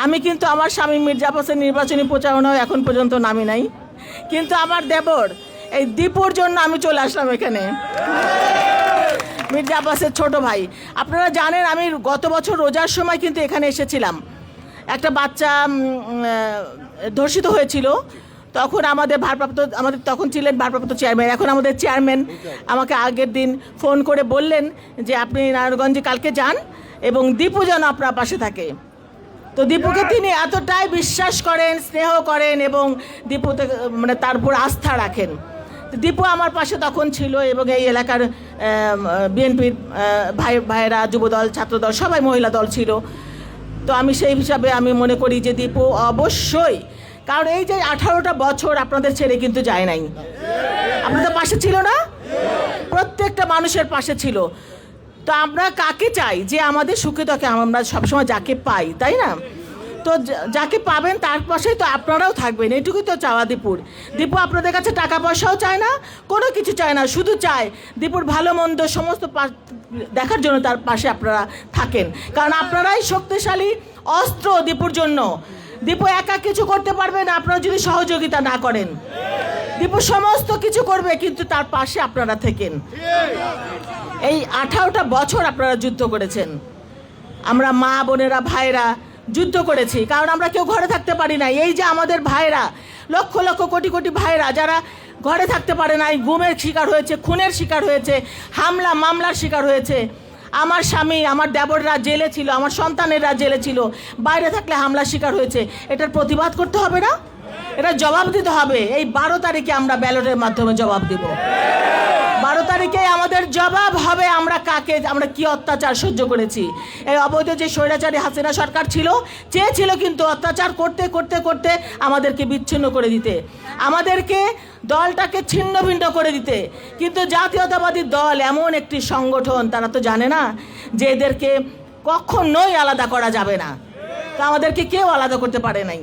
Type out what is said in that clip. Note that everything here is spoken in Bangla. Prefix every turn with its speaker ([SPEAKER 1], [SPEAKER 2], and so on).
[SPEAKER 1] আমি কিন্তু আমার স্বামী মির্জা আব্বাসের নির্বাচনী প্রচারণাও এখন পর্যন্ত নামি নাই, কিন্তু আমার দেবর এই দীপুর জন্য আমি চলে আসলাম এখানে। মির্জা আব্বাসের ছোট ভাই, আপনারা জানেন আমি গত বছর রোজার সময় কিন্তু এখানে এসেছিলাম। একটা বাচ্চা ধর্ষিত হয়েছিল, তখন আমাদের তখন ছিলেন ভারপ্রাপ্ত চেয়ারম্যান, এখন আমাদের চেয়ারম্যান আমাকে আগের দিন ফোন করে বললেন যে আপনি নারায়ণগঞ্জে কালকে যান এবং দীপু যেন আপনার পাশে থাকে। তো দীপুকে তিনি এতটাই বিশ্বাস করেন, স্নেহ করেন এবং দীপুতে মানে তার উপর আস্থা রাখেন। দীপু আমার পাশে তখন ছিল এবং এই এলাকার বিএনপির ভাইয়েরা, যুবদল, ছাত্রদল, সবাই মহিলা দল ছিল। তো আমি সেই হিসাবে আমি মনে করি যে দীপু অবশ্যই, কারণ এই যে 18টা বছর আপনাদের ছেড়ে কিন্তু যায় নাই, আপনাদের পাশে ছিল না, প্রত্যেকটা মানুষের পাশে ছিল। তো আমরা কাকে চাই? যে আমাদের সুখে দুঃখে আমরা সবসময় যাকে পাই, তাই না? তো যাকে পাবেন তার পাশেই তো আপনারাও থাকবেন, এটুকুই তো চাওয়া দীপুর। দীপু আপনাদের কাছে টাকা পয়সাও চায় না, কোনো কিছু চায় না, শুধু চায় দীপুর ভালো মন্দ সমস্ত দেখার জন্য তার পাশে আপনারা থাকেন, কারণ আপনারাই শক্তিশালী অস্ত্র দীপুর জন্য। দীপু একা কিছু করতে পারবে না আপনারা যদি সহযোগিতা না করেন। দীপু সমস্ত কিছু করবে, কিন্তু তার পাশে আপনারা থেকেন। এই 18টা বছর আপনারা যুদ্ধ করেছেন, আমরা মা বোনেরা ভাইরা যুদ্ধ করেছি, কারণ আমরা কেউ ঘরে থাকতে পারি না। এই যে আমাদের ভাইরা, লক্ষ লক্ষ কোটি কোটি ভাইরা যারা ঘরে থাকতে পারে না, গুমের শিকার হয়েছে, খুনের শিকার হয়েছে, হামলা মামলার শিকার হয়েছে। আমার স্বামী, আমার দেবররা জেলে ছিল, আমার সন্তানেরা জেলে ছিল, বাইরে থাকলে হামলার শিকার হয়েছে। এটার প্রতিবাদ করতে হবে না? এটা জবাব দিতে হবে। এই 12 তারিখে আমরা ব্যালটের মাধ্যমে জবাব দিব। 12 তারিখে আমাদের জবাব হবে আমরা কাকে, আমরা কি অত্যাচার সহ্য করেছি। এই অবৈধ যে স্বৈরাচারী হাসিনা সরকার ছিল, চেয়েছিল কিন্তু অত্যাচার করতে করতে করতে আমাদেরকে বিচ্ছিন্ন করে দিতে, আমাদেরকে দলটাকে ছিন্ন ভিন্ন করে দিতে। কিন্তু জাতীয়তাবাদী দল এমন একটি সংগঠন, তারা তো জানে না যে এদেরকে কখনোই আলাদা করা যাবে না। তো আমাদেরকে কেউ আলাদা করতে পারে নাই।